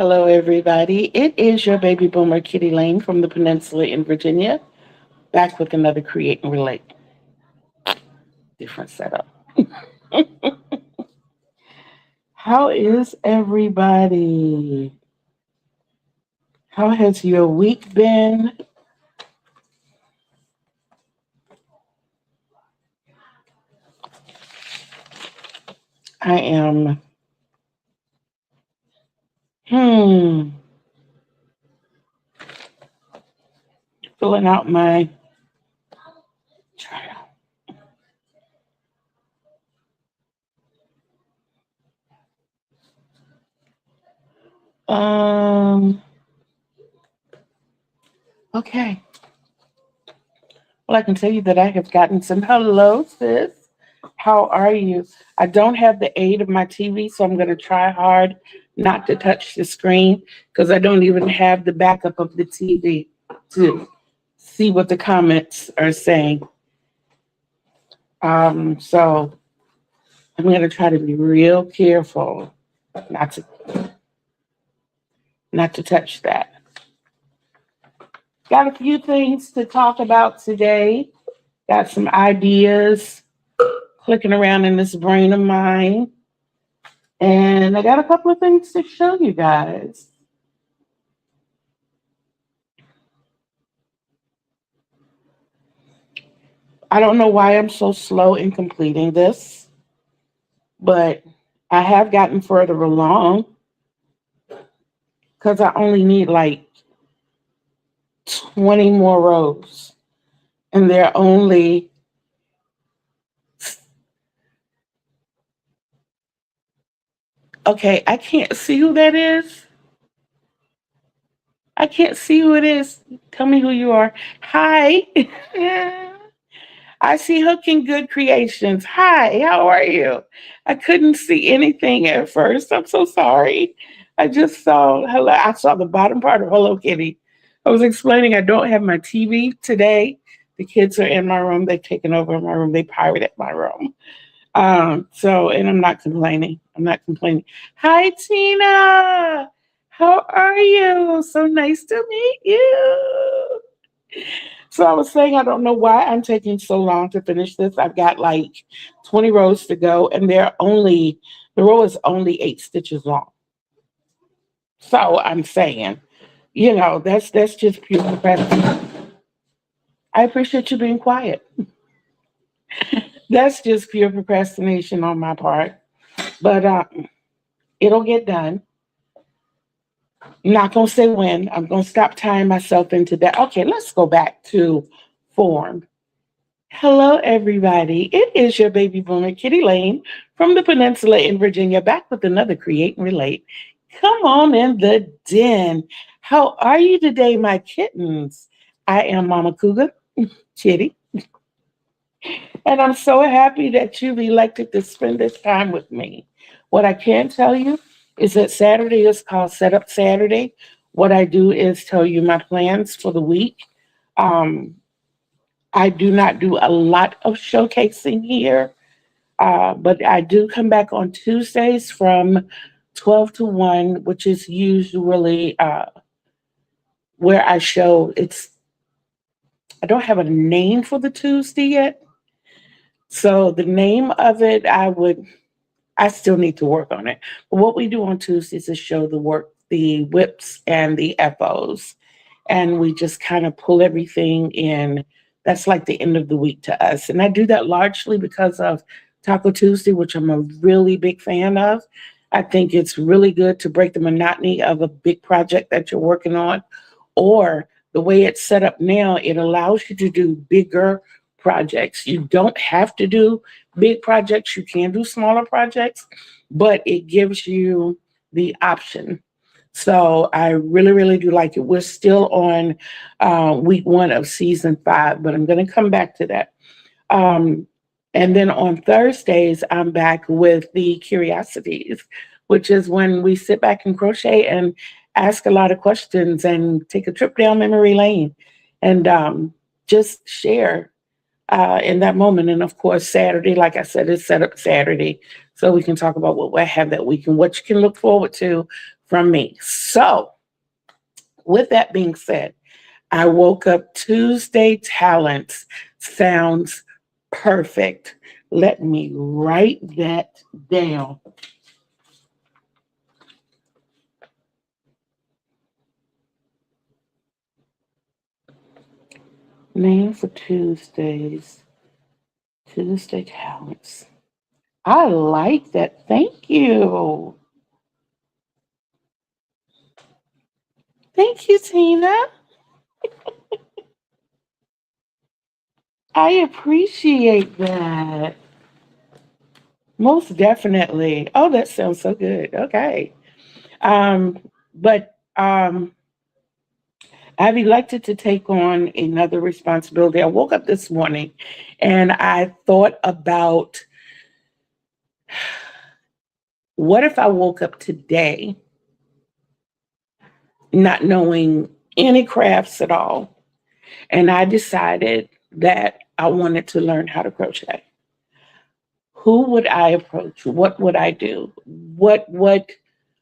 Hello, everybody. It is your baby boomer, Kitty Lane from the Peninsula in Virginia, back with another Create and Relate. Different setup. How is everybody? How has your week been? I am, hmm, filling out my journal. Um, okay. Well, I can tell you that I have gotten some hello, sis. How are you? I don't have the aid of my TV, so I'm going to try hard not to touch the screen because I don't even have the backup of the TV to see what the comments are saying. So I'm going to try to be real careful not to not to touch that. Got a few things to talk about today. Got some ideas clicking around in this brain of mine. And I got a couple of things to show you guys. I don't know why I'm so slow in completing this, but I have gotten further along because I only need like 20 more rows. And they're only, okay, I can't see who that is. I can't see who it is. Tell me who you are. Hi. I see Hooking Good Creations. Hi, how are you? I couldn't see anything at first. I'm so sorry. I just saw hello. I saw the bottom part of Hello Kitty. I was explaining I don't have my TV today. The kids are in my room. They've taken over my room. They pirated my room. And I'm not complaining. I'm not complaining. Hi, Tina. How are you? So nice to meet you. So I was saying, I don't know why I'm taking so long to finish this. I've got like 20 rows to go, and the row is only 8 stitches long. So I'm saying, that's just pure procrastination. I appreciate you being quiet. That's just pure procrastination on my part, but it'll get done. I'm not gonna say when. I'm gonna stop tying myself into that. Okay, let's go back to form. Hello, everybody. It is your baby boomer, Kitty Lane, from the Peninsula in Virginia, back with another Create and Relate. Come on in the den. How are you today, my kittens? I am Mama Cougar, Kitty, and I'm so happy that you've elected to spend this time with me. What I can tell you is that Saturday is called Setup Saturday. What I do is tell you my plans for the week. Um, I do not do a lot of showcasing here, but I do come back on Tuesdays from 12 to 1, which is usually where I show. I don't have a name for the Tuesday yet. So the name of it, I still need to work on it. But what we do on Tuesdays is show the whips and the FOs. And we just kind of pull everything in. That's like the end of the week to us. And I do that largely because of Taco Tuesday, which I'm a really big fan of. I think it's really good to break the monotony of a big project that you're working on, or the way it's set up now, it allows you to do bigger projects. You don't have to do big projects. You can do smaller projects, but it gives you the option. So I really, really do like it. We're still on week 1 of season 5, but I'm going to come back to that. Um, and then on Thursdays, I'm back with the curiosities, which is when we sit back and crochet and ask a lot of questions and take a trip down memory lane and just share in that moment. And of course, Saturday, like I said, is set up Saturday. So we can talk about what we have that week and what you can look forward to from me. So with that being said, I woke up Tuesday talents. Sounds perfect. Let me write that down. Name for Tuesdays. Tuesday talents. I like that. Thank you. Thank you, Tina. I appreciate that. Most definitely. Oh, that sounds so good. Okay. But I've elected to take on another responsibility. I woke up this morning and I thought about, what if I woke up today not knowing any crafts at all, and I decided that I wanted to learn how to crochet? Who would I approach? What would I do? What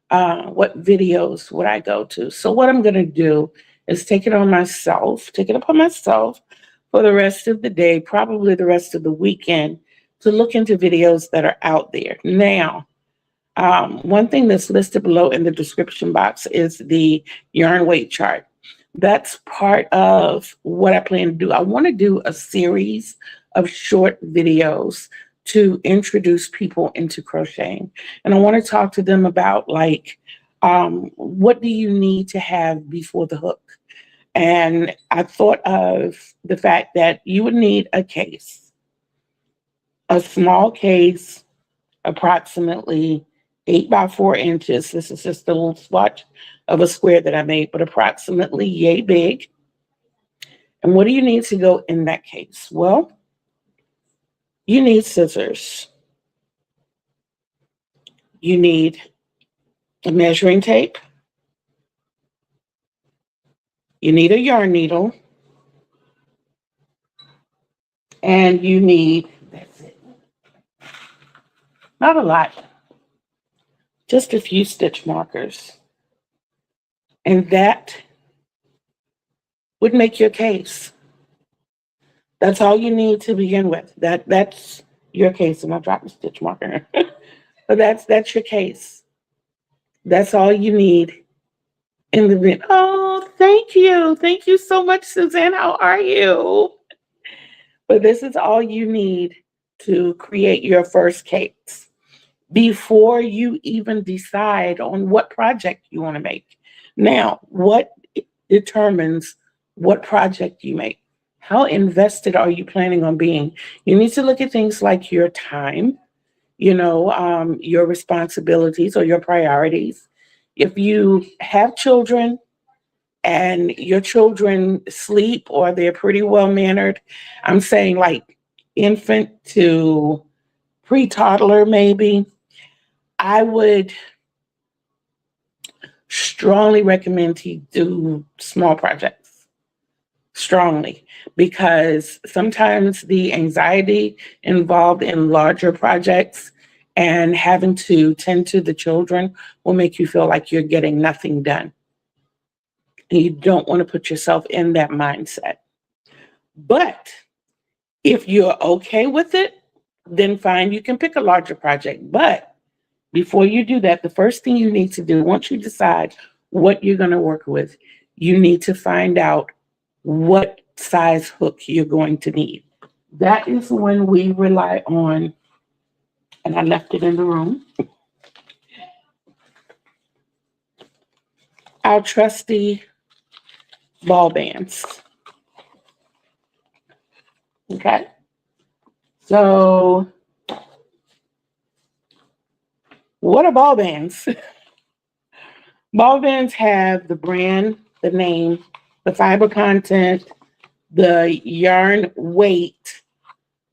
videos would I go to? So what I'm going to do is take it upon myself for the rest of the day, probably the rest of the weekend, to look into videos that are out there. Now, one thing that's listed below in the description box is the yarn weight chart. That's part of what I plan to do. I want to do a series of short videos to introduce people into crocheting. And I want to talk to them about, like, what do you need to have before the hook? And I thought of the fact that you would need a case, a small case, approximately 8 by 4 inches. This is just a little swatch of a square that I made, but approximately yay big. And what do you need to go in that case? Well, you need scissors. You need a measuring tape. You need a yarn needle. And you need, that's it, not a lot, just a few stitch markers. And that would make your case. That's all you need to begin with. That's your case. And I dropped the stitch marker. But that's your case. That's all you need in the bin. Oh, thank you. Thank you so much, Suzanne. How are you? But this is all you need to create your first cakes before you even decide on what project you want to make. Now, what determines what project you make? How invested are you planning on being? You need to look at things like your time, your responsibilities or your priorities. If you have children and your children sleep or they're pretty well mannered, I'm saying like infant to pre-toddler maybe, I would strongly recommend to do small projects. Strongly, because sometimes the anxiety involved in larger projects and having to tend to the children will make you feel like you're getting nothing done. And you don't want to put yourself in that mindset. But if you're okay with it, then fine, you can pick a larger project. But before you do that, the first thing you need to do, once you decide what you're going to work with, you need to find out what size hook you're going to need. That is when we rely on, and I left it in the room, our trusty ball bands. Okay? So, what are ball bands? Ball bands have the brand, the name, the fiber content, the yarn weight,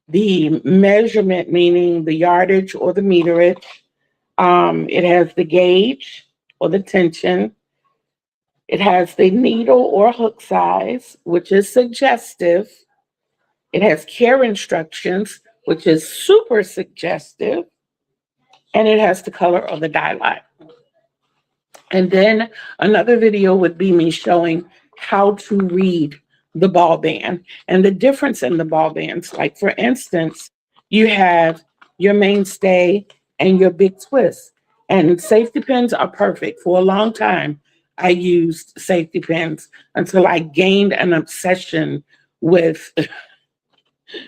the measurement, meaning the yardage or the meterage. It has the gauge or the tension. It has the needle or hook size, which is suggestive. It has care instructions, which is super suggestive. And it has the color of the dye line. And then another video would be me showing how to read the ball band and the difference in the ball bands. Like, for instance, you have your mainstay and your big twist. And safety pins are perfect. For a long time, I used safety pins until I gained an obsession with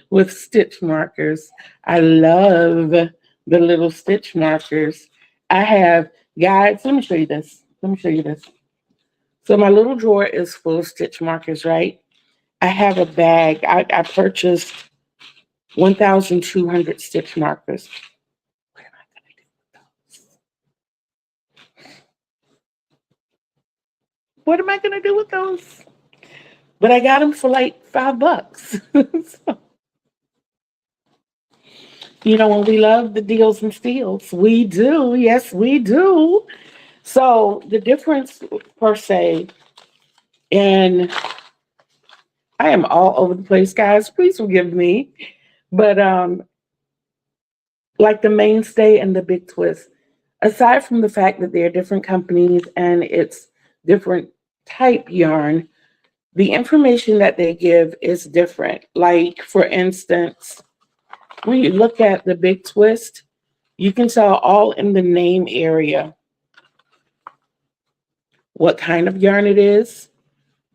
with stitch markers. I love the little stitch markers. I have, guys, let me show you this. Let me show you this. So my little drawer is full of stitch markers, right? I have a bag. I purchased 1,200 stitch markers. What am I going to do with those? But I got them for like $5. So, you know, when we love the deals and steals, we do. Yes, we do. So the difference per se, and I am all over the place, guys. Please forgive me. But like the mainstay and the big twist, aside from the fact that they're different companies and it's different type yarn, the information that they give is different. Like, for instance, when you look at the big twist, you can tell all in the name area what kind of yarn it is,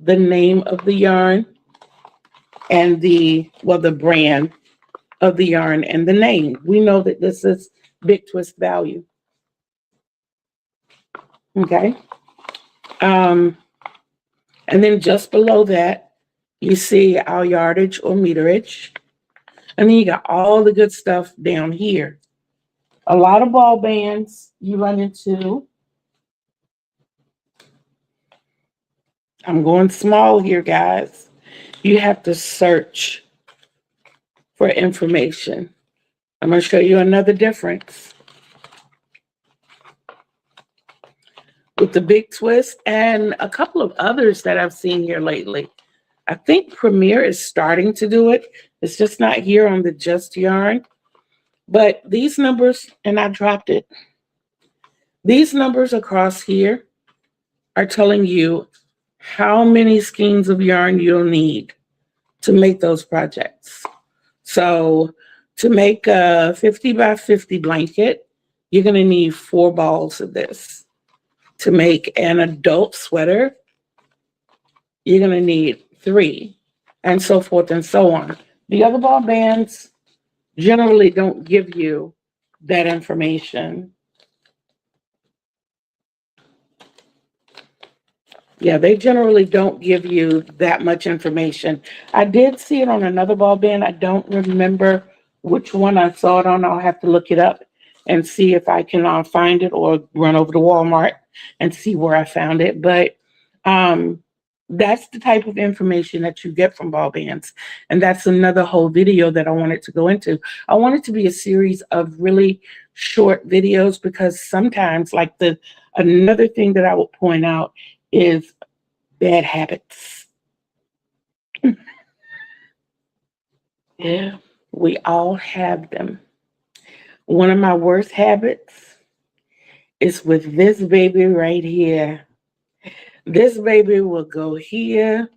the name of the yarn, and the brand of the yarn and the name. We know that this is big twist value. Okay. And then just below that, you see our yardage or meterage. And then you got all the good stuff down here. A lot of ball bands you run into. I'm going small here, guys. You have to search for information. I'm going to show you another difference with the big twist and a couple of others that I've seen here lately. I think Premier is starting to do it. It's just not here on the Just Yarn. But these numbers, and I dropped it. These numbers across here are telling you how many skeins of yarn you'll need to make those projects. So to make a 50 by 50 blanket, you're going to need 4 balls of this. To make an adult sweater, you're going to need 3, and so forth and so on. The other ball bands generally don't give you that information. Yeah, they generally don't give you that much information. I did see it on another ball band. I don't remember which one I saw it on. I'll have to look it up and see if I can find it, or run over to Walmart and see where I found it. But that's the type of information that you get from ball bands. And that's another whole video that I wanted to go into. I want it to be a series of really short videos, because sometimes, like, another thing that I would point out is bad habits. Yeah, we all have them. One of my worst habits is with this baby right here. This baby will go here,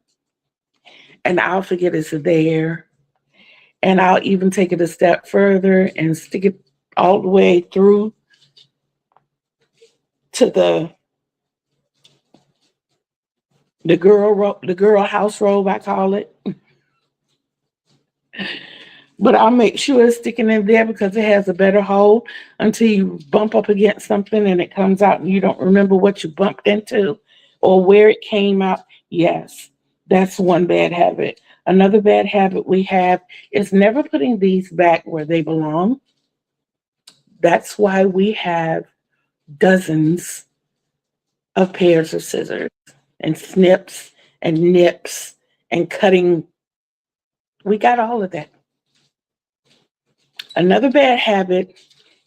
and I'll forget it's there. And I'll even take it a step further and stick it all the way through to the girl house robe, I call it. But I'll make sure it's sticking in there because it has a better hold, until you bump up against something and it comes out and you don't remember what you bumped into or where it came out. Yes, that's one bad habit. Another bad habit we have is never putting these back where they belong. That's why we have dozens of pairs of scissors and snips and nips and cutting. We got all of that. Another bad habit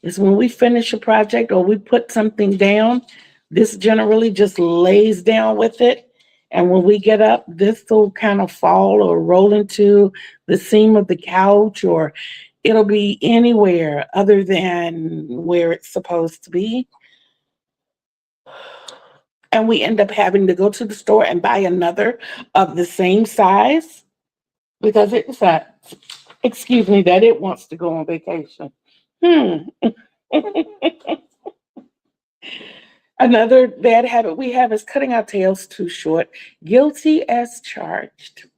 is when we finish a project or we put something down, this generally just lays down with it. And when we get up, this will kind of fall or roll into the seam of the couch, or it'll be anywhere other than where it's supposed to be. And we end up having to go to the store and buy another of the same size because it decides, excuse me, that it wants to go on vacation. Hmm. Another bad habit we have is cutting our tails too short. Guilty as charged.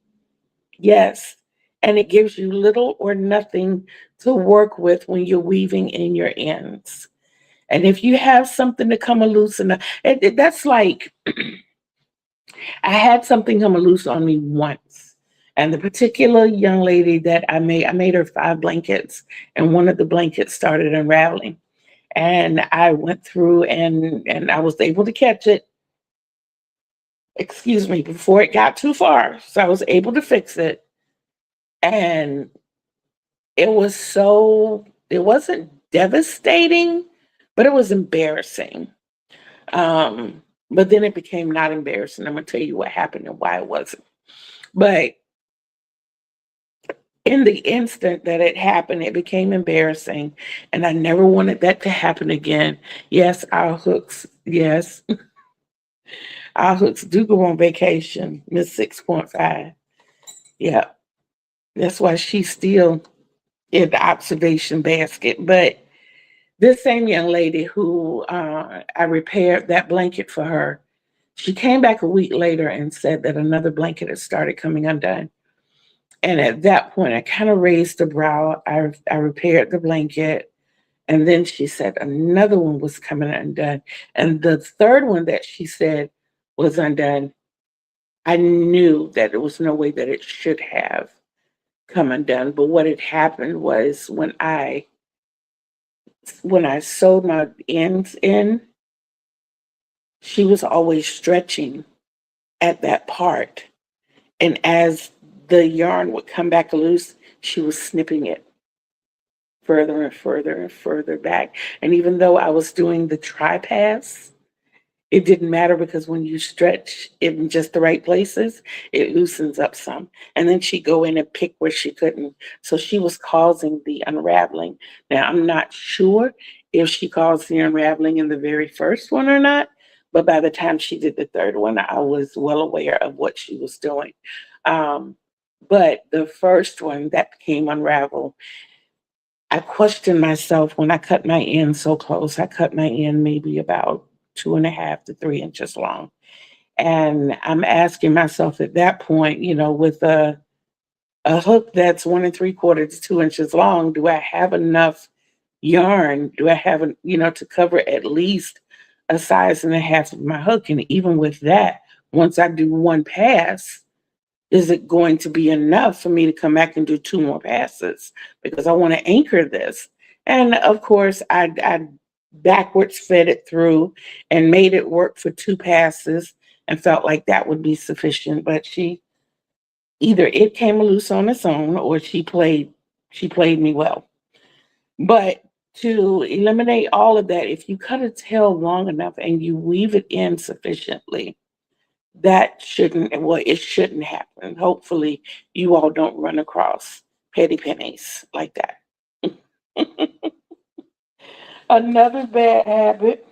Yes. And it gives you little or nothing to work with when you're weaving in your ends. And if you have something to come loose, that's like I had something come loose on me once. And the particular young lady that I made her 5 blankets, and one of the blankets started unraveling. And I went through and I was able to catch it, excuse me, before it got too far. So I was able to fix it. And it wasn't devastating, but it was embarrassing. But then it became not embarrassing. I'm gonna tell you what happened and why it wasn't. But in the instant that it happened, it became embarrassing, and I never wanted that to happen again. Yes, our hooks, yes, our hooks do go on vacation, Miss 6.5. Yeah, that's why she's still in the observation basket. But this same young lady who I repaired that blanket for her, she came back a week later and said that another blanket had started coming undone. And at that point, I kind of raised the brow. I repaired the blanket. And then she said another one was coming undone. And the third one that she said was undone, I knew that there was no way that it should have come undone. But what had happened was when I sewed my ends in, she was always stretching at that part. And as the yarn would come back loose, she was snipping it further and further and further back. And even though I was doing the tri-pass, it didn't matter because when you stretch in just the right places, it loosens up some. And then she'd go in and pick where she couldn't. So she was causing the unraveling. Now, I'm not sure if she caused the unraveling in the very first one or not, but by the time she did the third one, I was well aware of what she was doing. Um, but the first one that became unraveled, I questioned myself when I cut my end so close. I cut my end maybe about 2.5 to 3 inches long. And I'm asking myself at that point, with a hook that's 1 3/4 to 2 inches long, do I have enough yarn? Do I have, to cover at least a size and a half of my hook? And even with that, once I do one pass, is it going to be enough for me to come back and do 2 more passes? Because I want to anchor this. And of course, I backwards fed it through and made it work for 2 passes and felt like that would be sufficient. But either it came loose on its own or she played me well. But to eliminate all of that, if you cut a tail long enough and you weave it in sufficiently, it shouldn't happen. Hopefully, you all don't run across petty pennies like that. Another bad habit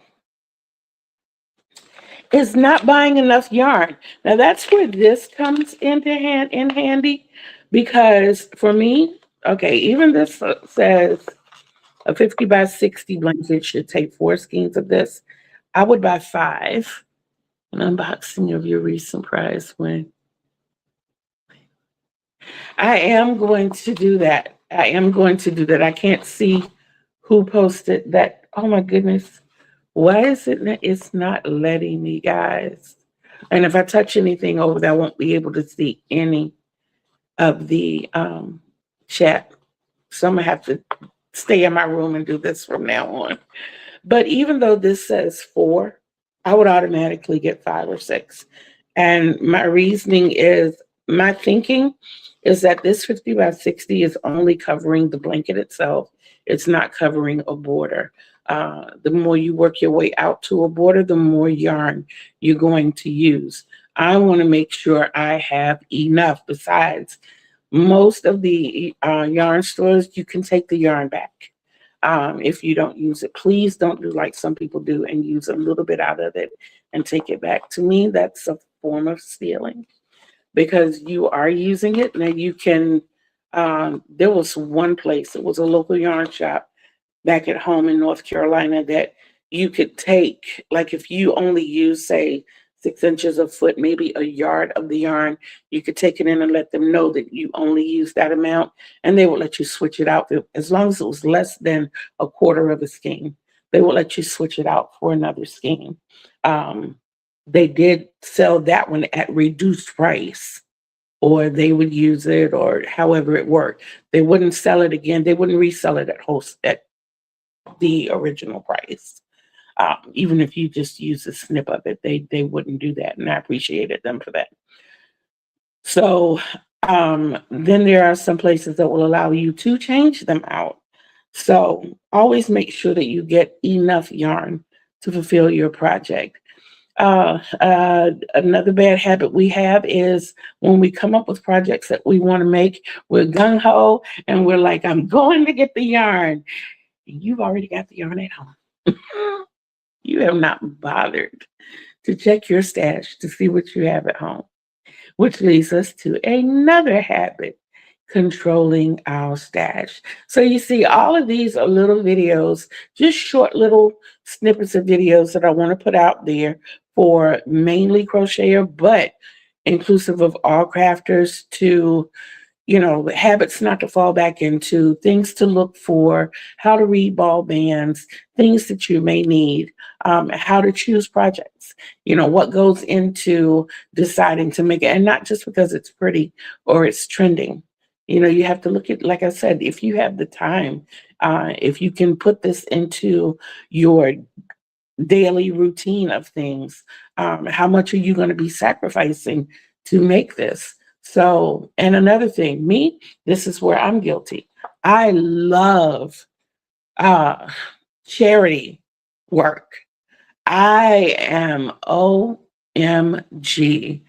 is not buying enough yarn. Now that's where this comes in handy, because for me, okay, even this says a 50 by 60 blanket should take 4 skeins of this. I would buy 5. An unboxing of your recent prize win. I am going to do that. I am going to do that. I can't see who posted that. Oh my goodness. Why is it's not letting me, guys? And if I touch anything over there, I won't be able to see any of the chat. So I'm gonna have to stay in my room and do this from now on. But even though this says 4, I would automatically get 5 or 6. And my thinking is that this 50 by 60 is only covering the blanket itself. It's not covering a border. The more you work your way out to a border, the more yarn you're going to use. I want to make sure I have enough. Besides, most of the yarn stores, you can take the yarn back. If you don't use it, please don't do like some people do and use a little bit out of it and take it back. To me, that's a form of stealing because you are using it. Now you can, there was one place, it was a local yarn shop back at home in North Carolina that you could take, like if you only use, say, 6 inches of foot, maybe a yard of the yarn, you could take it in and let them know that you only use that amount, and they would let you switch it out. As long as it was less than a quarter of a skein, they would let you switch it out for another skein. Um, they did sell that one at reduced price, or they would use it, or however it worked. They wouldn't sell it again. They wouldn't resell it at the original price. Even if you just use a snip of it, they wouldn't do that, and I appreciated them for that. So then there are some places that will allow you to change them out. So always make sure that you get enough yarn to fulfill your project. Another bad habit we have is when we come up with projects that we want to make, we're gung-ho and we're like, I'm going to get the yarn. You've already got the yarn at home. You have not bothered to check your stash to see what you have at home, which leads us to another habit, controlling our stash. So you see, all of these are little videos, just short little snippets of videos that I want to put out there for mainly crocheter, but inclusive of all crafters to, habits not to fall back into, things to look for, how to read ball bands, things that you may need, how to choose projects, what goes into deciding to make it, and not just because it's pretty or it's trending. You have to look at, like I said, if you have the time, if you can put this into your daily routine of things, how much are you going to be sacrificing to make this? So, and another thing, this is where I'm guilty. I love charity work. I am OMG.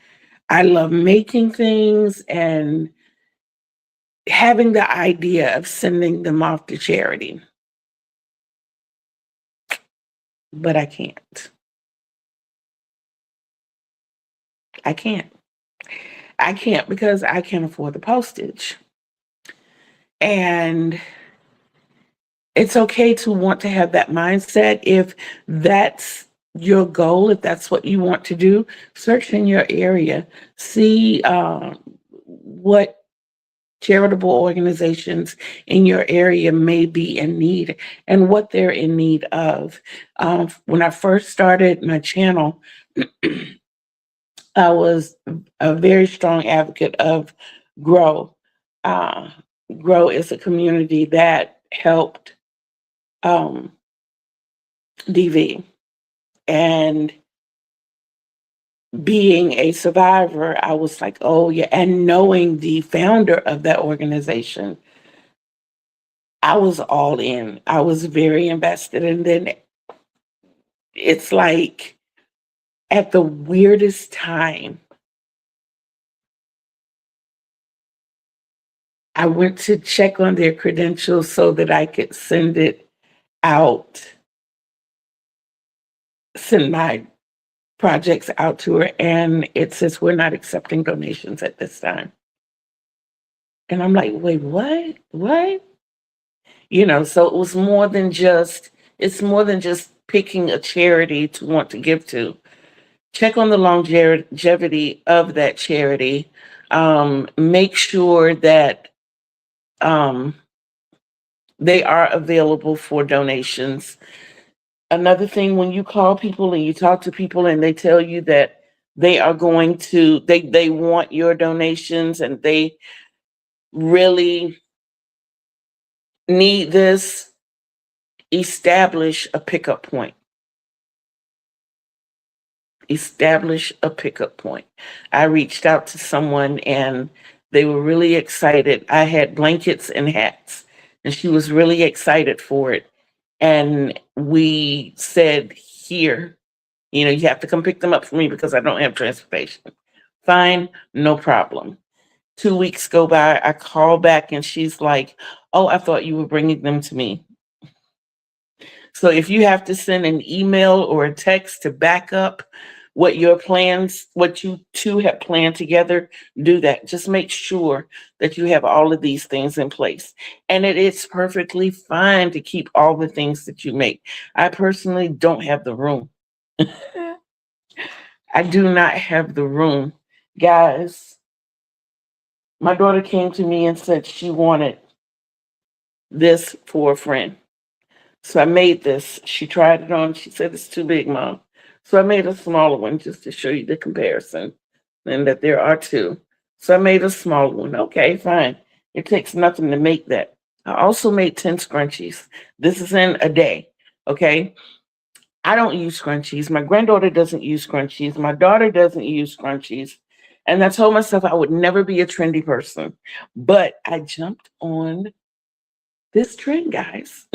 I love making things and having the idea of sending them off to charity. But I can't. I can't. I can't because I can't afford the postage. And it's okay to want to have that mindset. If that's your goal, if that's what you want to do, search in your area, see what charitable organizations in your area may be in need and what they're in need of. When I first started my channel, I was a very strong advocate of Grow. Grow is a community that helped DV. And being a survivor, I was like, oh yeah. And knowing the founder of that organization, I was all in. I was very invested. And then it's like at the weirdest time, I went to check on their credentials so that I could send it out, send my projects out to her, and it says we're not accepting donations at this time. And I'm like, wait, what? What? So it was more than just, it's more than just picking a charity to want to give to. Check on the longevity of that charity. Make sure that they are available for donations. Another thing, when you call people and you talk to people and they tell you that they are going to, they want your donations and they really need this, establish a pickup point. Establish a pickup point. I reached out to someone and they were really excited. I had blankets and hats and she was really excited for it. And we said, here, you have to come pick them up for me because I don't have transportation. Fine, no problem. 2 weeks go by, I call back and she's like, oh, I thought you were bringing them to me. So if you have to send an email or a text to back up what your plans, what you two have planned together, do that. Just make sure that you have all of these things in place. And it is perfectly fine to keep all the things that you make. I personally don't have the room. I do not have the room. Guys, my daughter came to me and said she wanted this for a friend. So I made this. She tried it on. She said, it's too big, Mom. So I made a smaller one just to show you the comparison and that there are two. So I made a smaller one. Okay, fine. It takes nothing to make that. I also made 10 scrunchies. This is in a day. Okay. I don't use scrunchies. My granddaughter doesn't use scrunchies. My daughter doesn't use scrunchies. And I told myself I would never be a trendy person. But I jumped on this trend, guys.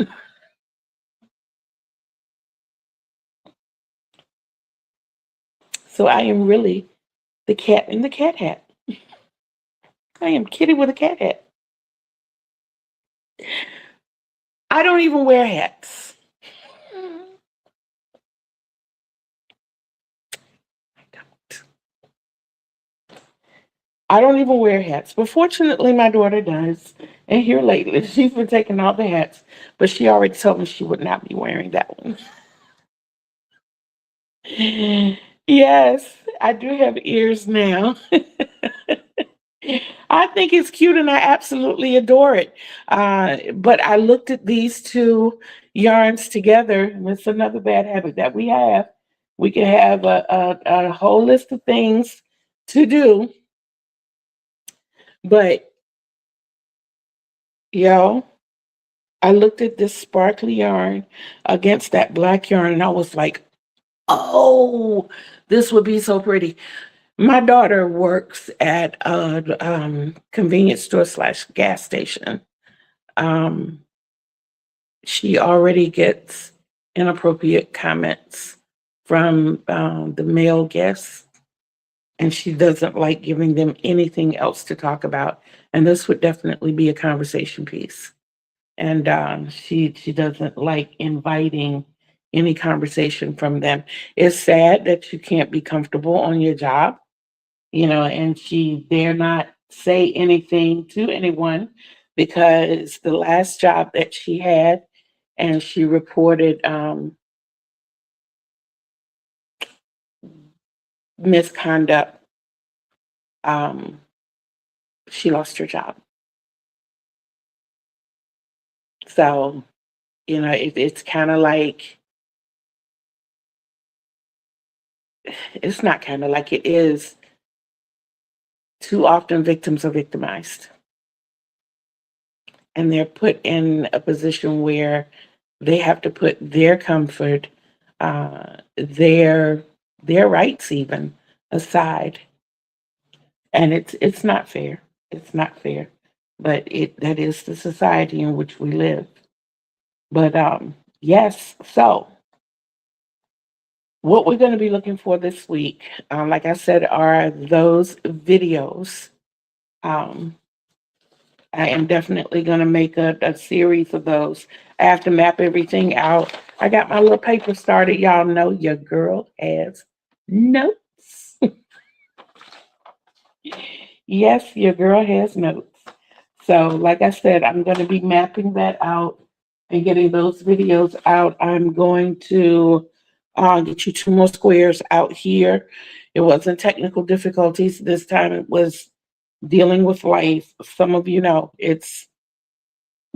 So I am really the cat in the cat hat. I am Kitty with a cat hat. I don't even wear hats. I don't even wear hats. But fortunately, my daughter does. And here lately, she's been taking all the hats. But she already told me she would not be wearing that one. Yes, I do have ears now. I think it's cute and I absolutely adore it. But I looked at these two yarns together, and it's another bad habit that we have. We can have a whole list of things to do, but yo, I looked at this sparkly yarn against that black yarn, and I was like, oh, this would be so pretty. My daughter works at a convenience store slash gas station. Um, she already gets inappropriate comments from the male guests, and she doesn't like giving them anything else to talk about. And this would definitely be a conversation piece. And she doesn't like inviting any conversation from them. It's sad that you can't be comfortable on your job, and she dare not say anything to anyone because the last job that she had, and she reported misconduct, um, she lost her job. So, it's kind of like, it's not kind of like, it is, too often victims are victimized. And they're put in a position where they have to put their comfort, their rights even aside, and it's not fair. It's not fair, but that is the society in which we live. But yes, so what we're going to be looking for this week, like I said, are those videos. Um, I am definitely going to make a series of those. I have to map everything out. I got my little paper started. Y'all know your girl has notes. Yes, your girl has notes. So, like I said, I'm going to be mapping that out and getting those videos out. I'm going to get you two more squares out here. It wasn't technical difficulties this time. It was dealing with life. Some of you know it's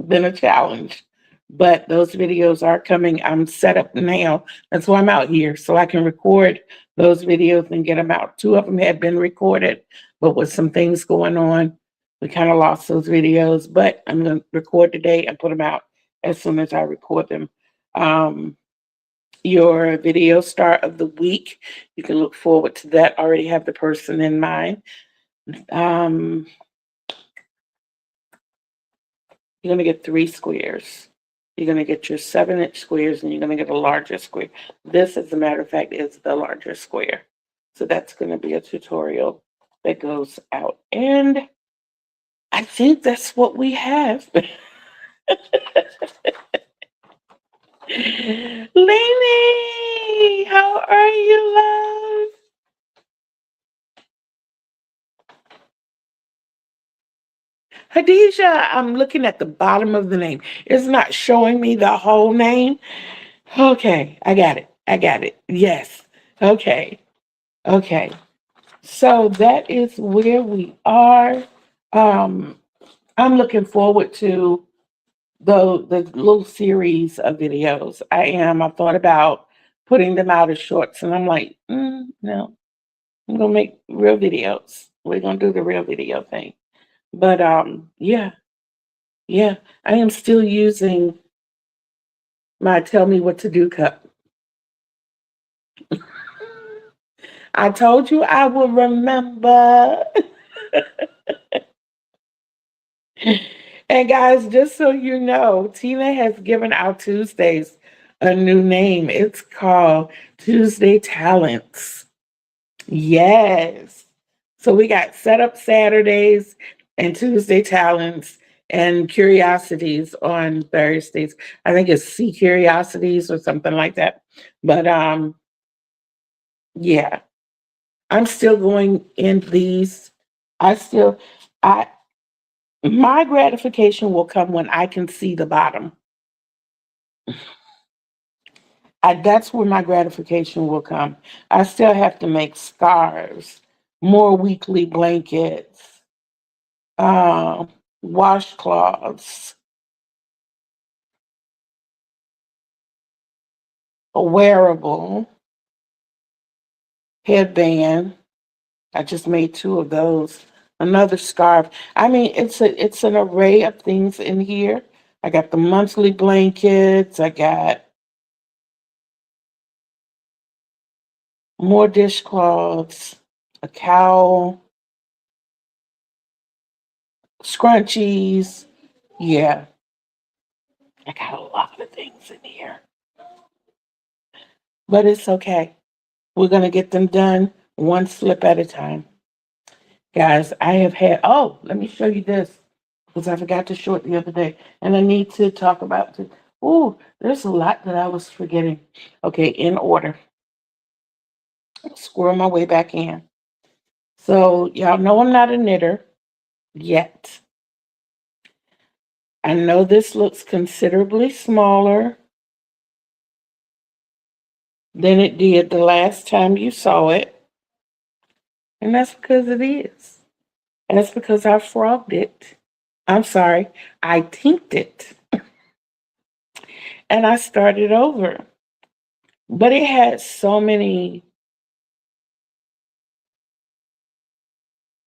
been a challenge, but those videos are coming. I'm set up now. That's why I'm out here, so I can record those videos and get them out. Two of them had been recorded, but with some things going on, we kind of lost those videos. But I'm going to record today and put them out as soon as I record them. Your video start of the week, you can look forward to that. Already have the person in mind. You're going to get 3 squares. You're going to get your 7-inch squares, and you're going to get a larger square. This, as a matter of fact, is the larger square. So that's going to be a tutorial that goes out. And I think that's what we have. Lainey, how are you, love? Hadijah, I'm looking at the bottom of the name. It's not showing me the whole name. Okay, I got it. I got it. Yes. Okay. Okay. So that is where we are. Um, I'm looking forward to the little series of videos. I am. I thought about putting them out as shorts, and I'm like, no, I'm gonna make real videos. We're gonna do the real video thing. But yeah, yeah, I am still using my "Tell Me What to Do" cup. I told you I will remember. And guys, just so you know, Tina has given our Tuesdays a new name. It's called Tuesday Talents. Yes. So we got setup Saturdays and Tuesday Talents and Curiosities on Thursdays. I think it's Sea Curiosities or something like that. But yeah, I'm still going in these. I still I My gratification will come when I can see the bottom. That's where my gratification will come. I still have to make scarves, more weekly blankets, um, washcloths, a wearable headband. I just made two of those. Another scarf. I mean, it's an array of things in here. I got the monthly blankets. I got more dishcloths, a cowl, scrunchies. Yeah, I got a lot of things in here, but it's okay. We're going to get them done one slip at a time. Guys, I have had, oh, let me show you this because I forgot to show it the other day and I need to talk about it. Oh, there's a lot that I was forgetting. Okay, in order. Squirrel my way back in. So, y'all know I'm not a knitter yet. I know this looks considerably smaller than it did the last time you saw it. And that's because it is. And that's because I frogged it. I'm sorry, I tinked it. And I started over. But it had so many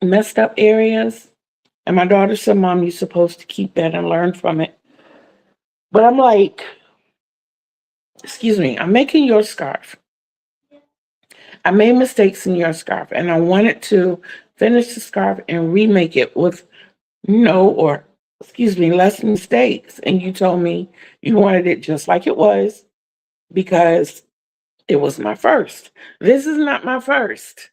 messed up areas. And my daughter said, Mom, you're supposed to keep that and learn from it. But I'm like, excuse me, I'm making your scarf. I made mistakes in your scarf and I wanted to finish the scarf and remake it with no or excuse me, less mistakes. And you told me you wanted it just like it was because it was my first. This is not my first.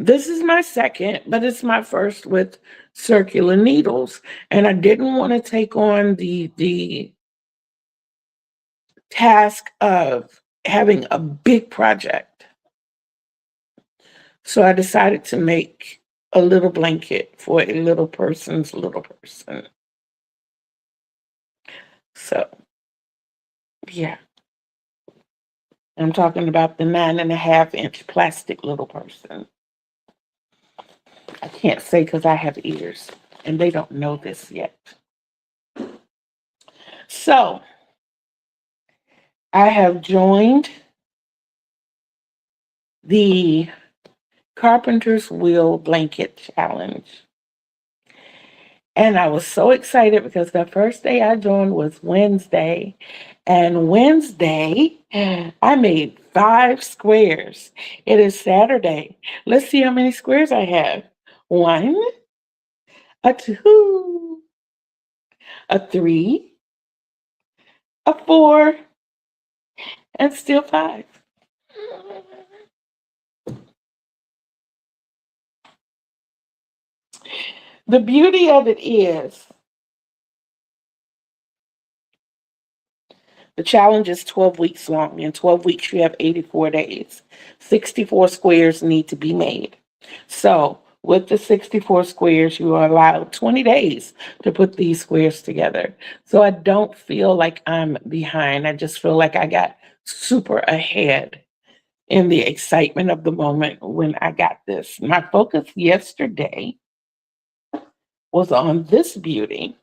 This is my second, but it's my first with circular needles. And I didn't want to take on the task of having a big project. So I decided to make a little blanket for a little person's little person. So yeah, I'm talking about the 9.5-inch plastic little person. I can't say because I have ears and they don't know this yet. So I have joined the Carpenter's Wheel Blanket Challenge. And I was so excited because the first day I joined was Wednesday. And Wednesday, I made 5 squares. It is Saturday. Let's see how many squares I have. 1, a 2, a 3, a 4, and still 5. The beauty of it is The challenge is 12 weeks long. In 12 weeks, you have 84 days. 64 squares need to be made. So with the 64 squares, you are allowed 20 days to put these squares together. So I don't feel like I'm behind. I just feel like I got super ahead in the excitement of the moment when I got this. My focus yesterday was on this beauty.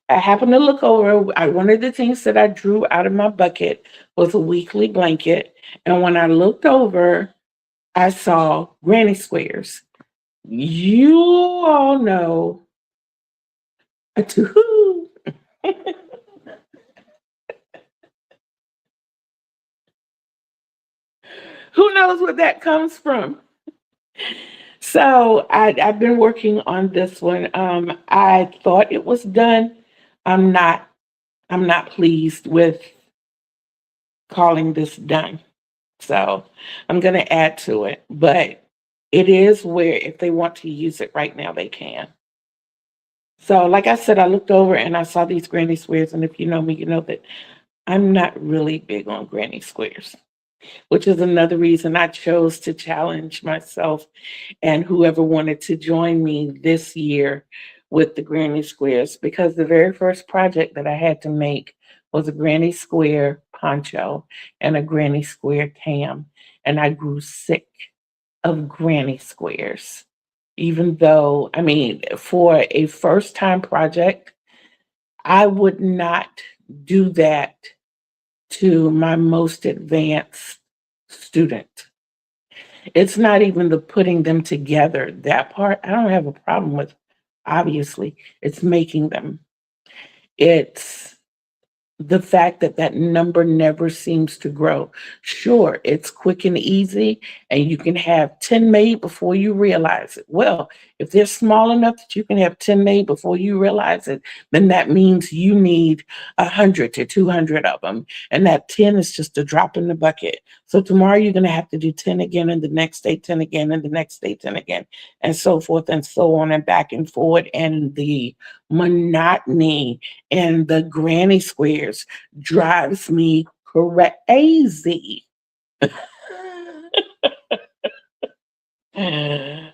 I happened to look over. One of the things that I drew out of my bucket was a weekly blanket. And when I looked over, I saw granny squares. You all know, who knows where that comes from? So I've been working on this one. I thought it was done. I'm not. I'm not pleased with calling this done. So I'm going to add to it. But it is where if they want to use it right now, they can. So like I said, I looked over and I saw these granny squares. And if you know me, you know that I'm not really big on granny squares, which is another reason I chose to challenge myself and whoever wanted to join me this year with the granny squares, because the very first project that I had to make was a granny square poncho and a granny square tam. And I grew sick of granny squares, even though, I mean, for a first time project, I would not do that to my most advanced student. It's not even the putting them together. That part I don't have a problem with, obviously. It's making them. It's the fact that that number never seems to grow. Sure, it's quick and easy, and you can have 10 made before you realize it. Well, if they're small enough that you can have 10 made before you realize it, then that means you need 100 to 200 of them. And that 10 is just a drop in the bucket. So tomorrow you're going to have to do 10 again, and the next day 10 again, and the next day 10 again, and so forth and so on and back and forward. And the monotony and the granny squares drives me crazy.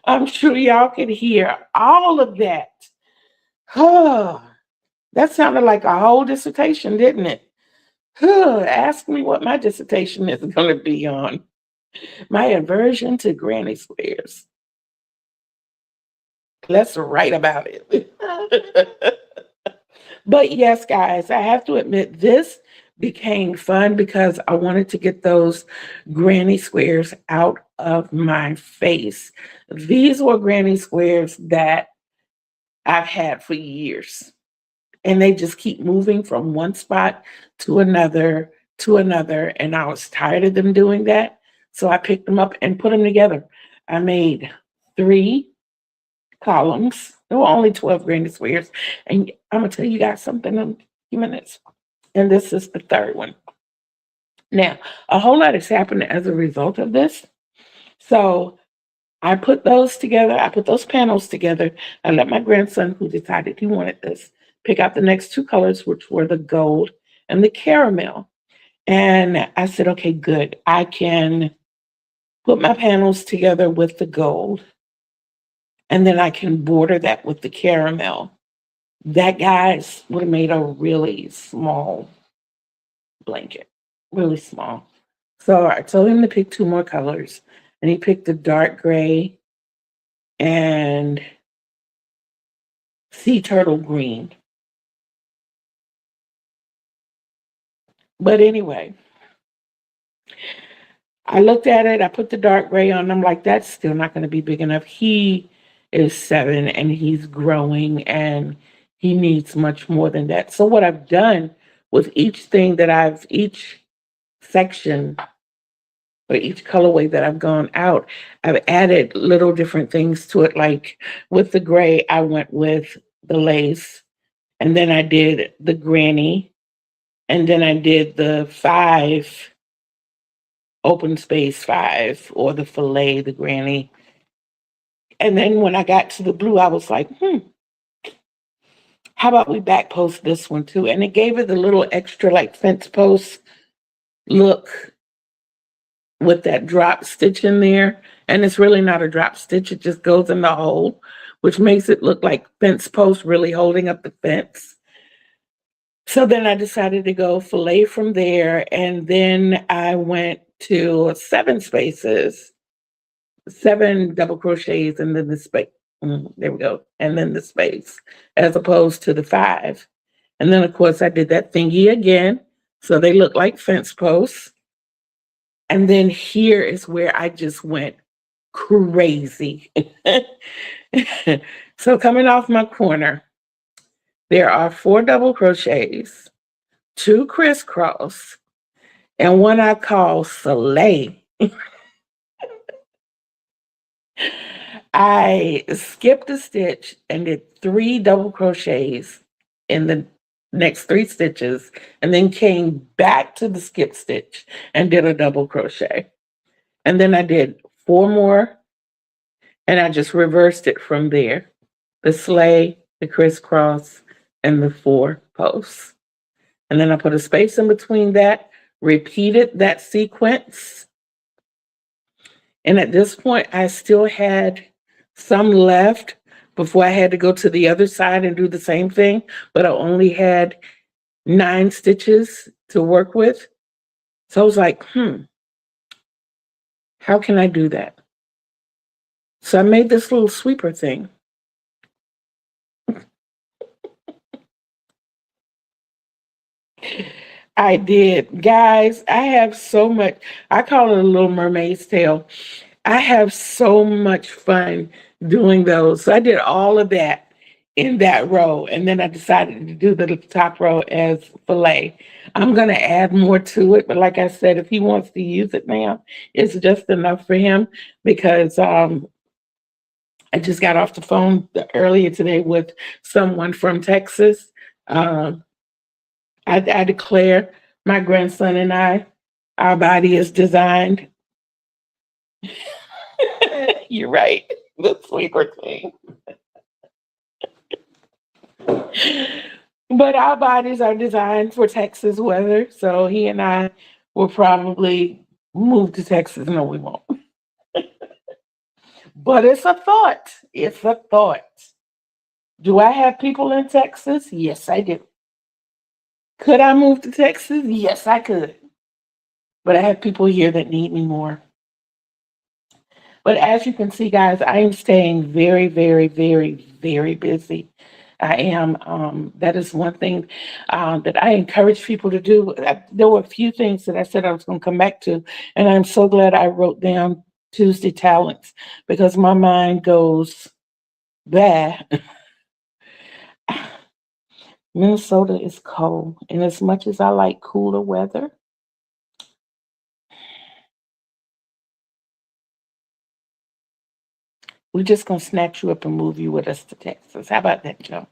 I'm sure y'all can hear all of that. Oh, that sounded like a whole dissertation, didn't it? Ask me what my dissertation is going to be on. My aversion to granny squares. Let's write about it. But yes, guys, I have to admit this became fun because I wanted to get those granny squares out of my face. These were granny squares that I've had for years, and they just keep moving from one spot to another, and I was tired of them doing that. So I picked them up and put them together. I made 3 columns. There were only 12 granny squares. And I'm going to tell you guys something in a few minutes. And this is the third one. Now, a whole lot has happened as a result of this. So I put those together. I put those panels together. I let my grandson, who decided he wanted this, pick out the next 2 colors, which were the gold and the caramel. And I said, okay, good. I can put my panels together with the gold, and then I can border that with the caramel. That, guys, would have made a really small blanket, really small. So I told him to pick 2 more colors, and he picked the dark gray and sea turtle green. But anyway, I looked at it, I put the dark gray on, I'm like, that's still not going to be big enough. He is 7 and he's growing and he needs much more than that. So what I've done with each section or each colorway that I've gone out, I've added little different things to it. Like with the gray, I went with the lace, and then I did the granny, and then I did the 5 open space 5, or the fillet, the granny. And then when I got to the blue, I was like, how about we back post this one too? And it gave it the little extra like fence post look with that drop stitch in there. And it's really not a drop stitch, it just goes in the hole, which makes it look like fence posts really holding up the fence. So then I decided to go fillet from there. And then I went to 7 spaces, 7 double crochets, and then the space. There we go. And then the space, as opposed to the 5. And then, of course, I did that thingy again. So they look like fence posts. And then here is where I just went crazy. So coming off my corner, there are 4 double crochets, 2 crisscross, and one I call Soleil. I skipped a stitch and did 3 double crochets in the next 3 stitches, and then came back to the skip stitch and did a double crochet. And then I did 4 more, and I just reversed it from there. The sleigh, the crisscross, and the 4 posts. And then I put a space in between that, repeated that sequence. And at this point, I still had some left before I had to go to the other side and do the same thing, but I only had 9 stitches to work with. So I was like, how can I do that? So I made this little sweeper thing. I did. Guys, I have so much, I call it a Little Mermaid's Tale. I have so much fun doing those. So I did all of that in that row. And then I decided to do the top row as fillet. I'm going to add more to it. But like I said, if he wants to use it now, it's just enough for him, because I just got off the phone earlier today with someone from Texas. I declare, my grandson and I, our body is designed. You're right, the sweeper thing. But our bodies are designed for Texas weather, so he and I will probably move to Texas. No, we won't. But it's a thought. It's a thought. Do I have people in Texas? Yes, I do. Could I move to Texas? Yes, I could. But I have people here that need me more. But as you can see, guys, I am staying very, very, very, very busy. I am. That is one thing that I encourage people to do. There were a few things that I said I was going to come back to, and I'm so glad I wrote down Tuesday Talents, because my mind goes there. Minnesota is cold, and as much as I like cooler weather, we're just gonna snatch you up and move you with us to Texas. How about that, Joe?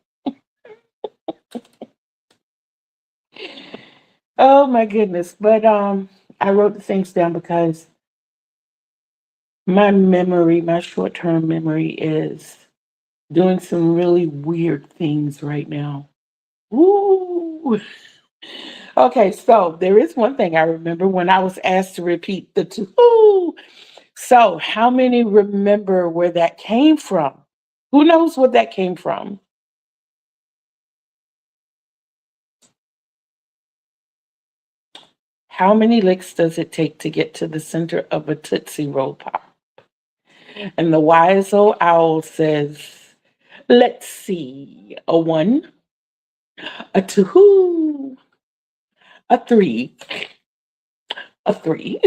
Oh my goodness. But I wrote the things down because my short-term memory is doing some really weird things right now. Ooh. Okay, so there is one thing I remember when I was asked to repeat the 2. Ooh. So how many remember where that came from? Who knows what that came from? How many licks does it take to get to the center of a Tootsie Roll Pop? And the wise old owl says, let's see, a 1, a 2, a 3, a 3.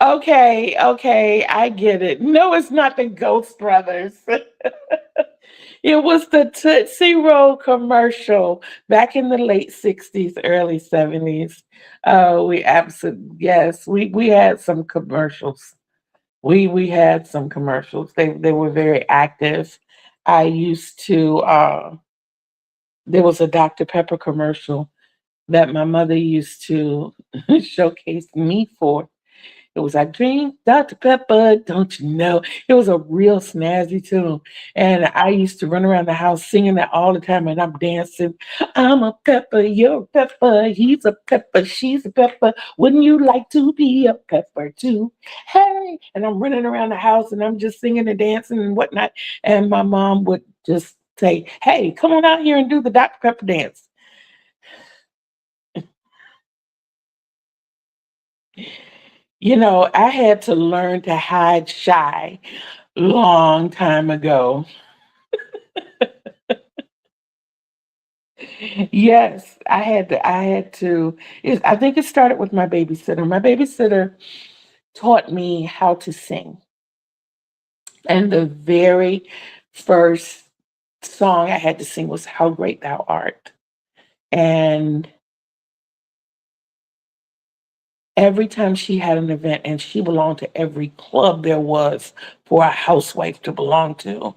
Okay, I get it. No, it's not the Ghost Brothers. It was the Tootsie Roll commercial back in the late 60s, early 70s. Yes, we had some commercials. We had some commercials. They were very active. I used to there was a Dr. Pepper commercial that my mother used to showcase me for. It was like, drink Dr. Pepper, don't you know? It was a real snazzy tune. And I used to run around the house singing that all the time, and I'm dancing. I'm a pepper, you're a pepper, he's a pepper, she's a pepper. Wouldn't you like to be a pepper too? Hey, and I'm running around the house and I'm just singing and dancing and whatnot. And my mom would just say, hey, come on out here and do the Dr. Pepper dance. You know, I had to learn to hide shy long time ago. Yes, I had to. I think it started with my babysitter. My babysitter taught me how to sing. And the very first song I had to sing was How Great Thou Art. And every time she had an event, and she belonged to every club there was for a housewife to belong to.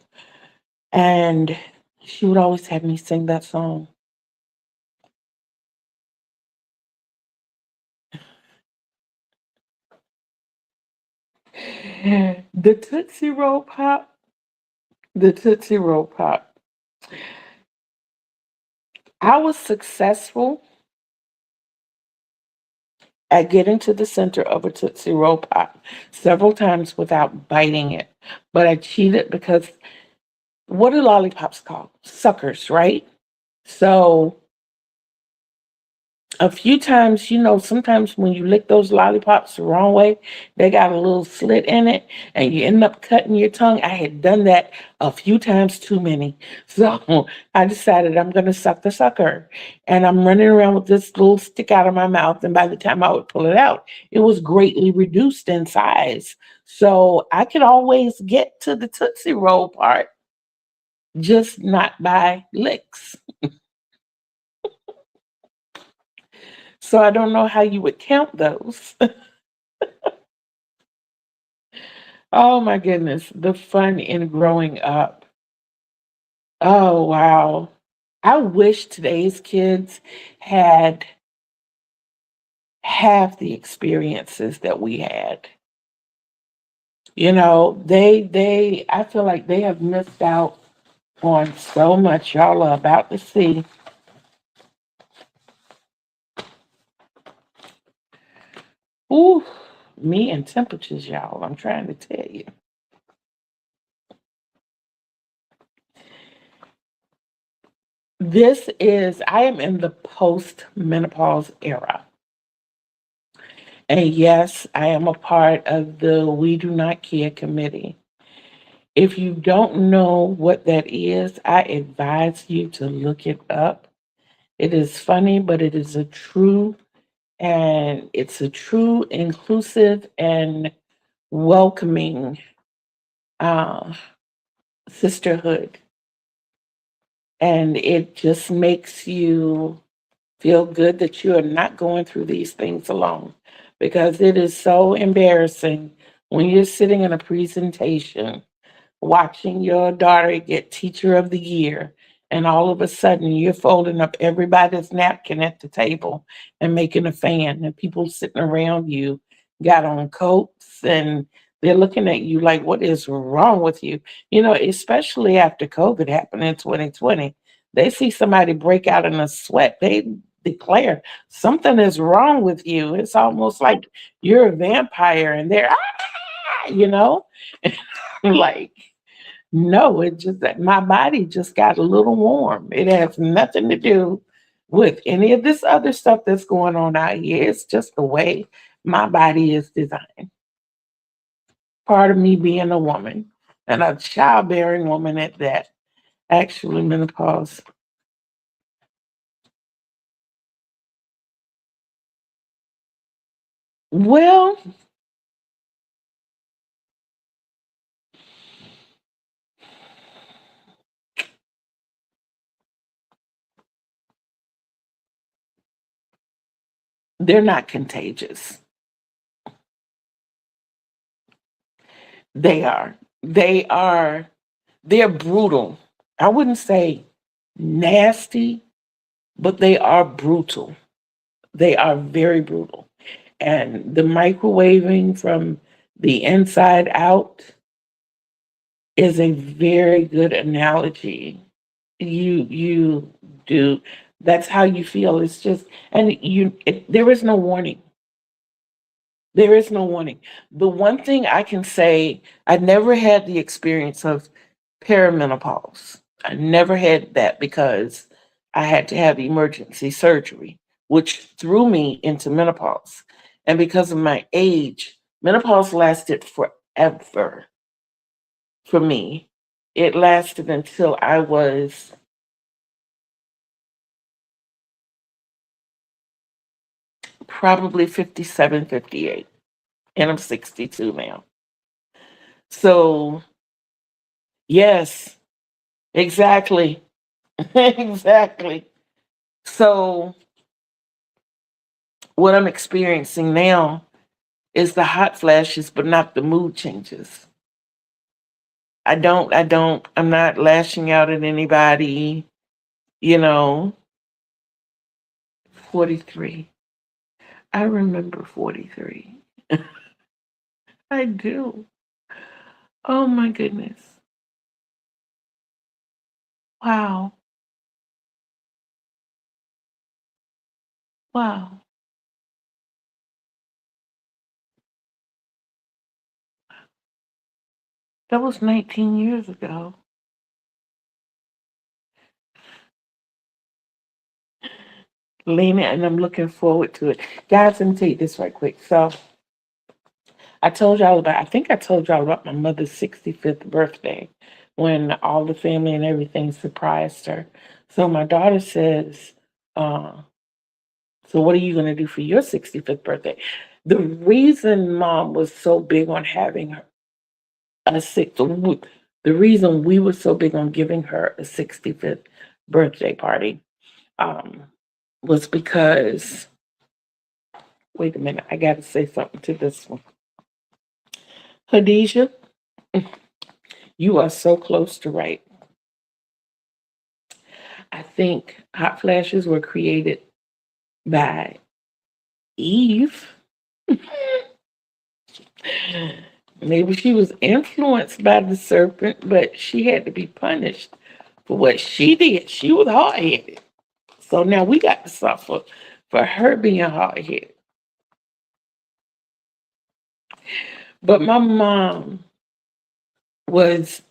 And she would always have me sing that song. The Tootsie Roll Pop, the Tootsie Roll Pop. I was successful at getting to the center of a Tootsie Roll Pop several times without biting it. But I cheated because what are lollipops called? Suckers, right? So a few times, sometimes when you lick those lollipops the wrong way, they got a little slit in it and you end up cutting your tongue. I had done that a few times too many. So I decided I'm going to suck the sucker. And I'm running around with this little stick out of my mouth. And by the time I would pull it out, it was greatly reduced in size. So I could always get to the Tootsie Roll part, just not by licks. So I don't know how you would count those. Oh my goodness, the fun in growing up. Oh wow. I wish today's kids had half the experiences that we had. I feel like they have missed out on so much. Y'all are about to see. Ooh, me and temperatures, y'all. I'm trying to tell you. I am in the post menopause era. And yes, I am a part of the We Do Not Care committee. If you don't know what that is, I advise you to look it up. It is funny, but it's a true, inclusive, and welcoming uh, sisterhood. And it just makes you feel good that you are not going through these things alone, because it is so embarrassing when you're sitting in a presentation watching your daughter get Teacher of the Year, and all of a sudden you're folding up everybody's napkin at the table and making a fan, and people sitting around you got on coats and they're looking at you like, what is wrong with you? Especially after COVID happened in 2020, they see somebody break out in a sweat, they declare something is wrong with you. It's almost like you're a vampire and they're, you know, like, no, it just that my body just got a little warm. It has nothing to do with any of this other stuff that's going on out here. It's just the way my body is designed. Part of me being a woman and a childbearing woman at that, actually menopause. Well, they're not contagious. They are. They are. They're brutal. I wouldn't say nasty, but they are brutal. They are very brutal. And the microwaving from the inside out is a very good analogy. You do, that's how you feel. It's just, and there is no warning. There is no warning. The one thing I can say, I never had the experience of perimenopause. I never had that because I had to have emergency surgery, which threw me into menopause. And because of my age, menopause lasted forever for me. It lasted until I was probably 57, 58, and I'm 62 now. So, yes, exactly. Exactly. So, what I'm experiencing now is the hot flashes, but not the mood changes. I'm not lashing out at anybody, you know. 43. I remember 43. I do. Oh my goodness. Wow. Wow. That was 19 years ago. Lena, and I'm looking forward to it. Guys, let me tell you this right quick. So, I think I told y'all about my mother's 65th birthday when all the family and everything surprised her. So my daughter says, uh, so what are you going to do for your 65th birthday? The reason mom was so big on having her a six, the reason we were so big on giving her a 65th birthday party um, was because, wait a minute, I got to say something to this one. Khadijah, you are so close to right. I think hot flashes were created by Eve. Maybe she was influenced by the serpent, but she had to be punished for what she did. She was hard headed. So now we got to suffer for her being hard headed. But my mom was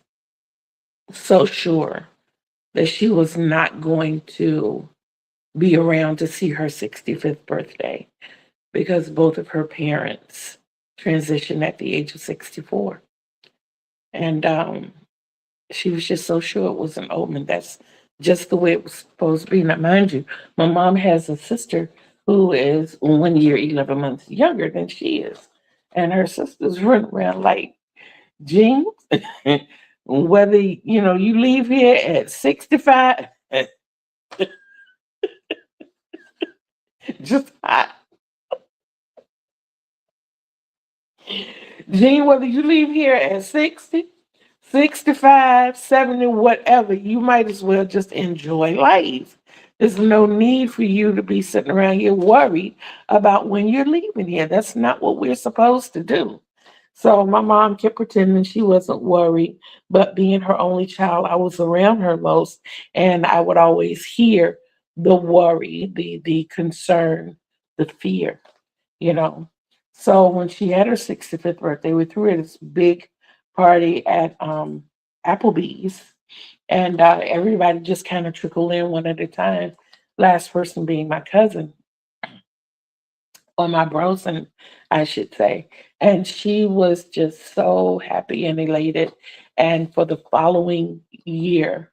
so sure that she was not going to be around to see her 65th birthday because both of her parents transitioned at the age of 64. And she was just so sure it was an omen. That's just the way it was supposed to be. Now, mind you, my mom has a sister who is 1 year, 11 months younger than she is. And her sisters run around like, Jean, whether you leave here at 65, just hot. Jean, whether you leave here at 60, 65, 70, whatever, you might as well just enjoy life. There's no need for you to be sitting around here worried about when you're leaving here. That's not what we're supposed to do. So my mom kept pretending she wasn't worried, but being her only child, I was around her most, and I would always hear the worry, the concern, the fear, you know. So when she had her 65th birthday, we threw her this big party at Applebee's, and everybody just kind of trickled in one at a time. Last person being my cousin, or my brosen, I should say. And she was just so happy and elated. And for the following year,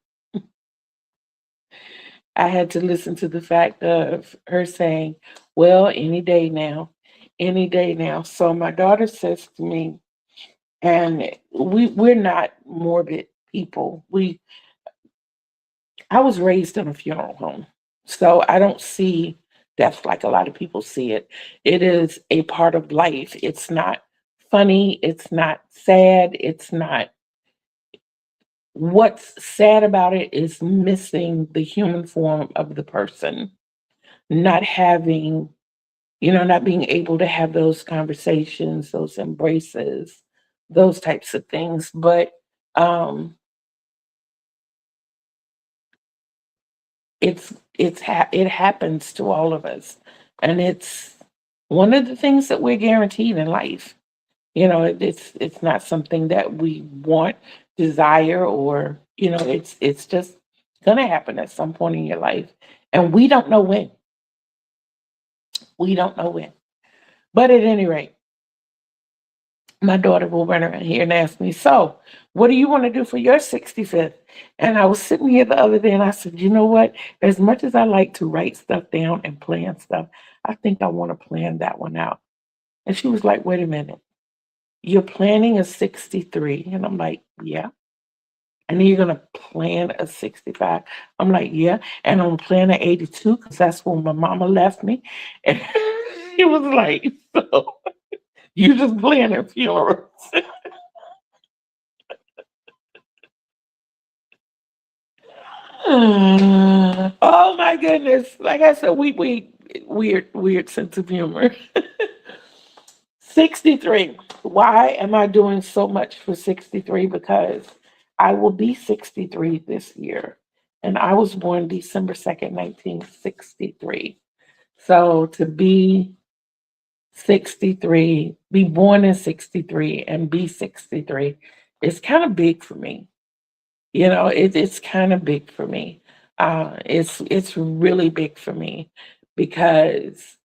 I had to listen to the fact of her saying, well, any day now. So my daughter says to me, and we're not morbid people. I was raised in a funeral home, so I don't see death like a lot of people see it. It is a part of life. It's not funny, it's not sad, it's not. What's sad about it is missing the human form of the person, not having not being able to have those conversations, those embraces, those types of things. But um, it happens to all of us, and it's one of the things that we're guaranteed in life. It's not something that we want, desire, or it's just gonna happen at some point in your life, and we don't know when. We don't know when. But at any rate, my daughter will run around here and ask me, "So, what do you want to do for your 65th?" And I was sitting here the other day and I said, "You know what? As much as I like to write stuff down and plan stuff, I think I want to plan that one out." And she was like, "Wait a minute. You're planning a 63?" And I'm like, "Yeah." "And then you're going to plan a 65?" I'm like, "Yeah." "And I'm planning 82 because that's when my mama left me." And she was like, "So you just planning funerals?" Oh my goodness. Like I said, we weird sense of humor. 63. Why am I doing so much for 63? Because I will be 63 this year. And I was born December 2nd, 1963. So to be 63, be born in 63 and be 63 is kind of big for me. It's kind of big for me. It's really big for me because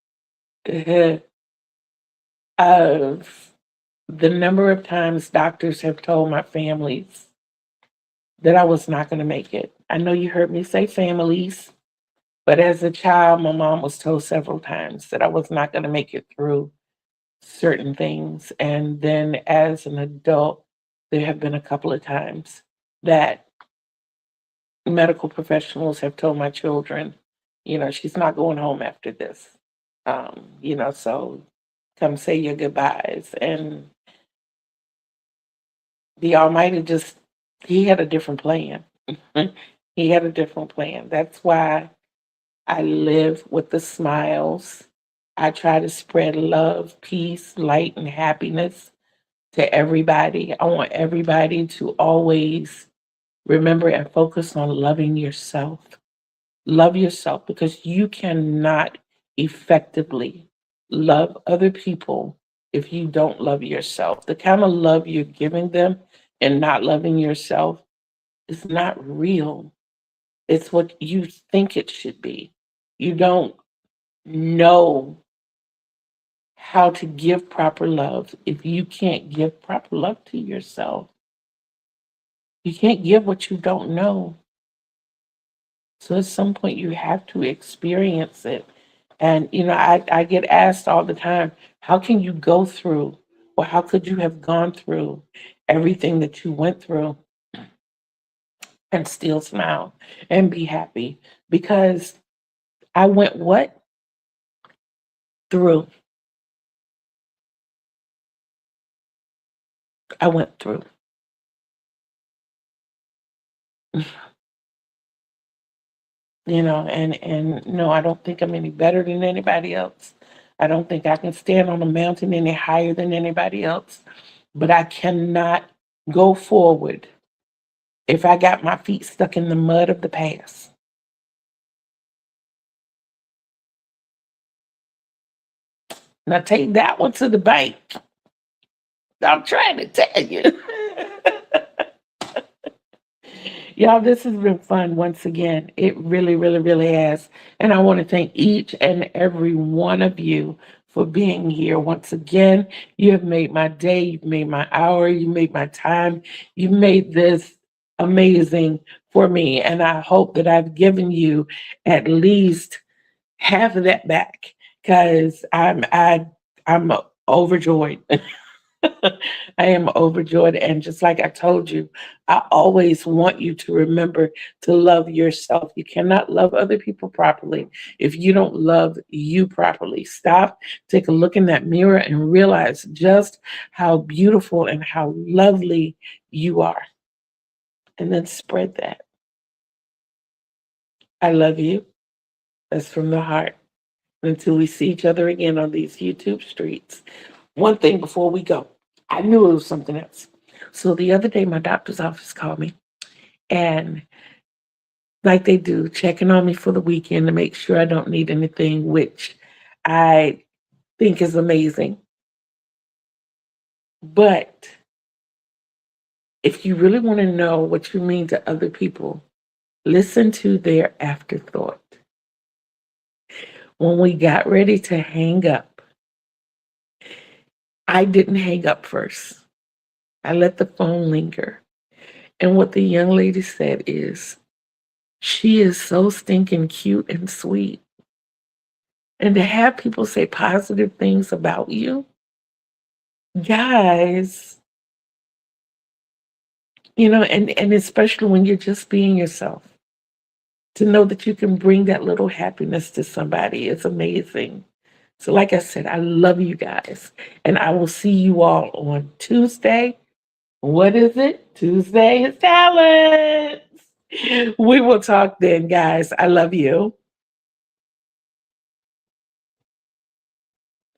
of the number of times doctors have told my families that I was not going to make it. I know you heard me say families, but as a child, my mom was told several times that I was not going to make it through certain things. And then as an adult, there have been a couple of times that medical professionals have told my children, she's not going home after this. So come say your goodbyes. And the Almighty he had a different plan. He had a different plan. That's why I live with the smiles. I try to spread love, peace, light, and happiness to everybody. I want everybody to always remember and focus on loving yourself. Love yourself because you cannot effectively love other people if you don't love yourself. The kind of love you're giving them and not loving yourself is not real. It's what you think it should be. You don't know how to give proper love if you can't give proper love to yourself. You can't give what you don't know. So at some point you have to experience it. And I get asked all the time, how can you go through, or how could you have gone through everything that you went through and still smile and be happy? Because I went what? Through. I went through. And no, I don't think I'm any better than anybody else. I don't think I can stand on a mountain any higher than anybody else. But I cannot go forward if I got my feet stuck in the mud of the past. Now take that one to the bank. I'm trying to tell you. Y'all, this has been fun once again. It really, really, really has. And I want to thank each and every one of you for being here. Once again, you have made my day, you've made my hour, you made my time, you made this amazing for me. And I hope that I've given you at least half of that back because I'm overjoyed. I am overjoyed. And just like I told you, I always want you to remember to love yourself. You cannot love other people properly if you don't love you properly. Stop, take a look in that mirror, and realize just how beautiful and how lovely you are. And then spread that. I love you. That's from the heart. until we see each other again on these YouTube streets. One thing before we go, I knew it was something else. So the other day, my doctor's office called me, and like they do, checking on me for the weekend to make sure I don't need anything, which I think is amazing. But if you really want to know what you mean to other people, listen to their afterthought. When we got ready to hang up, I didn't hang up first. I let the phone linger. And what the young lady said is, she is so stinking cute and sweet. And to have people say positive things about you, guys, and especially when you're just being yourself, to know that you can bring that little happiness to somebody is amazing. So, like I said, I love you guys. And I will see you all on Tuesday. What is it? Tuesday is talents. We will talk then, guys. I love you.